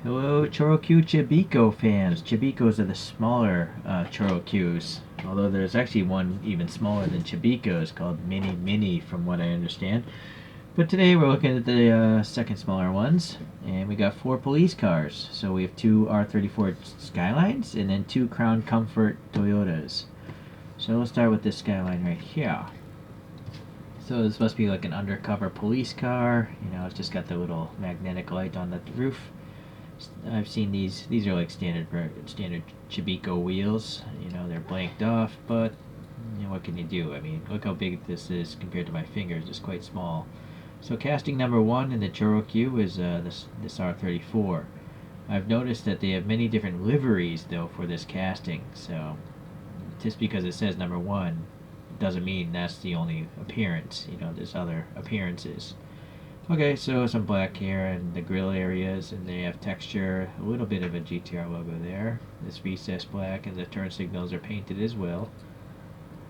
Hello, ChoroQ Chibikko fans. Chibikkos are the smaller ChoroQs, although there's actually one even smaller than Chibikko's called Mini Mini, from what I understand. But today we're looking at the second smaller ones, and we got 4 police cars. So we have 2 R34 Skylines and then 2 Crown Comfort Toyotas. So let's start with this Skyline right here. So this must be like an undercover police car. You know, it's just got the little magnetic light on the roof. I've seen these. These are like standard Chibikko wheels. You know, they're blanked off, but you know, what can you do? I mean, look how big this is compared to my fingers. It's quite small. So casting number 1 in the Choro-Q is this R34. I've noticed that they have many different liveries though for this casting. So just because it says number 1 doesn't mean that's the only appearance. You know, there's other appearances. Okay, so some black here in the grill areas, and they have texture, a little bit of a GTR logo there. This recessed black, and the turn signals are painted as well.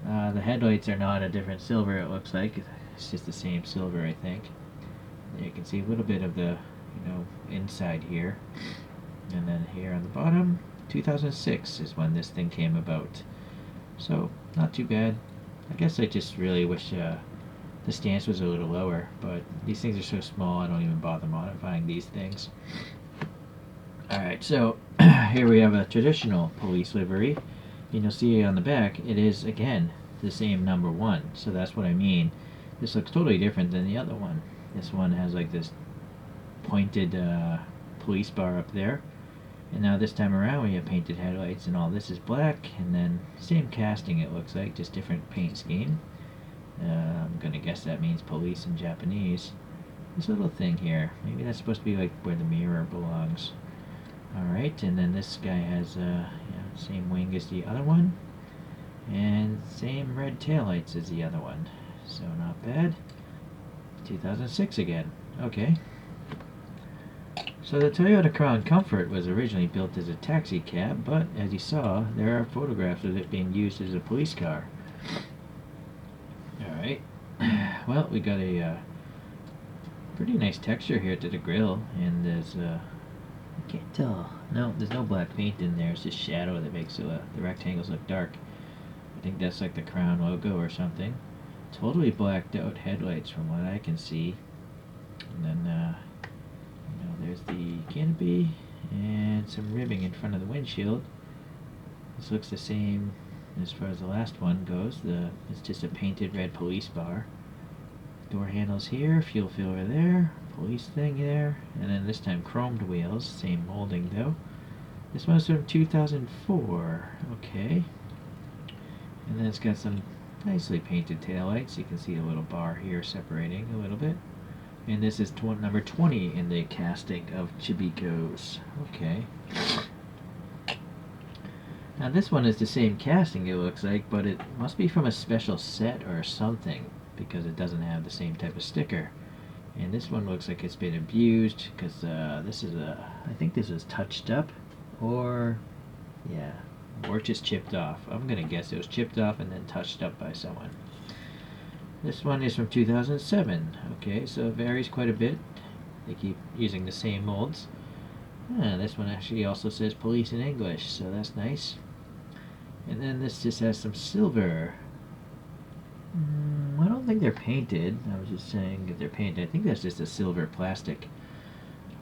The headlights are not a different silver, it looks like. It's just the same silver, I think. There you can see a little bit of the, inside here. And then here on the bottom, 2006 is when this thing came about. So, not too bad. I guess I just really wish the stance was a little lower, but these things are so small I don't even bother modifying these things. Alright, so here we have a traditional police livery, and you'll see on the back it is again the same number 1, so that's what I mean. This looks totally different than the other one. This one has like this pointed police bar up there, and now this time around we have painted headlights, and all this is black, and then same casting it looks like, just different paint scheme. I'm gonna guess that means police in Japanese. This little thing here, maybe that's supposed to be like where the mirror belongs. Alright, and then this guy has same wing as the other one, and same red taillights as the other one. So not bad. 2006 again. Okay. So the Toyota Crown Comfort was originally built as a taxi cab, but as you saw, there are photographs of it being used as a police car. Alright, well, we got a pretty nice texture here to the grill, and there's, I can't tell, no, there's no black paint in there, it's just shadow that makes the rectangles look dark. I think that's like the Crown logo or something. Totally blacked out headlights from what I can see. And then, there's the canopy, and some ribbing in front of the windshield. This looks the same as far as the last one goes. It's just a painted red police bar. Door handles here, fuel filler there, police thing there, and then this time chromed wheels, same molding though. This one's from 2004, okay. And then it's got some nicely painted taillights. You can see a little bar here separating a little bit. And this is number 20 in the casting of Chibikkos. Okay. Now this one is the same casting, it looks like, but it must be from a special set or something, because it doesn't have the same type of sticker. And this one looks like it's been abused, because this is I think this is touched up, or just chipped off. I'm gonna guess it was chipped off and then touched up by someone. This one is from 2007. Okay, so it varies quite a bit. They keep using the same molds. This one actually also says police in English, so that's nice. And then this just has some silver. I don't think they're painted. I was just saying if they're painted. I think that's just a silver plastic.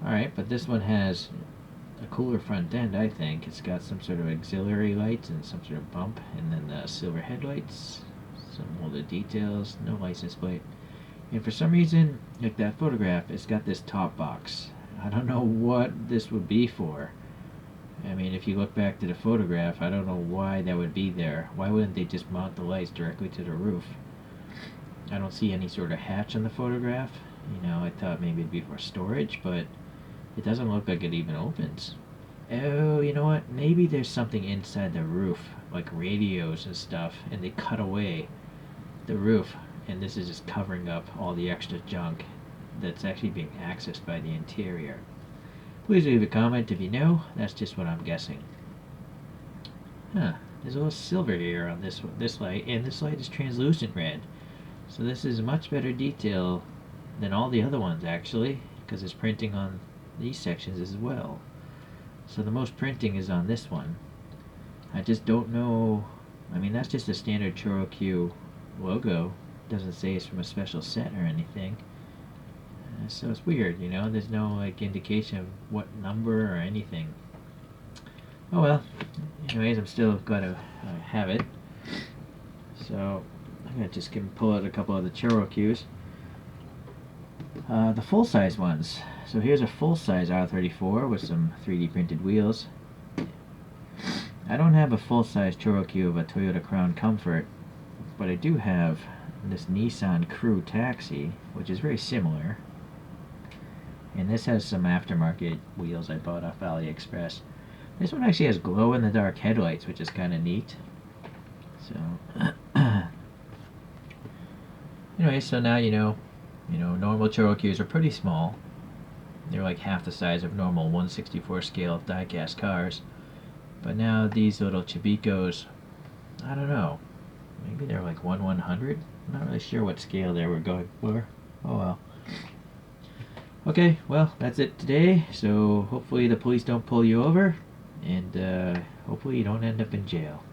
Alright, but this one has a cooler front end, I think. It's got some sort of auxiliary lights and some sort of bump, and then the silver headlights, some molded details, no license plate. And for some reason, like that photograph, it's got this top box. I don't know what this would be for. I mean, if you look back to the photograph, I don't know why that would be there. Why wouldn't they just mount the lights directly to the roof? I don't see any sort of hatch on the photograph. I thought maybe it'd be for storage, but it doesn't look like it even opens. Oh, you know what? Maybe there's something inside the roof, like radios and stuff, and they cut away the roof, and this is just covering up all the extra junk that's actually being accessed by the interior. Please leave a comment if you know. That's just what I'm guessing. There's a little silver here on this light, and this light is translucent red. So this is much better detail than all the other ones actually, because it's printing on these sections as well. So the most printing is on this one. I just don't know. I mean, that's just a standard ChoroQ logo. Doesn't say it's from a special set or anything. So it's weird, you know. There's no like indication of what number or anything. Oh well. Anyways, I'm still gonna have it. So I'm gonna just pull out a couple of the ChoroQs. The full-size ones. So here's a full-size R34 with some 3D printed wheels. I don't have a full-size ChoroQ of a Toyota Crown Comfort, but I do have this Nissan Crew Taxi, which is very similar. And this has some aftermarket wheels I bought off AliExpress. This one actually has glow-in-the-dark headlights, which is kind of neat. So, anyway, so now you know, normal ChoroQs are pretty small. They're like half the size of normal 1/64 scale die-cast cars. But now these little Chibikkos, I don't know, maybe they're like 1/100? I'm not really sure what scale they were going for. Oh well. Okay, well, that's it today. So hopefully the police don't pull you over, and hopefully you don't end up in jail.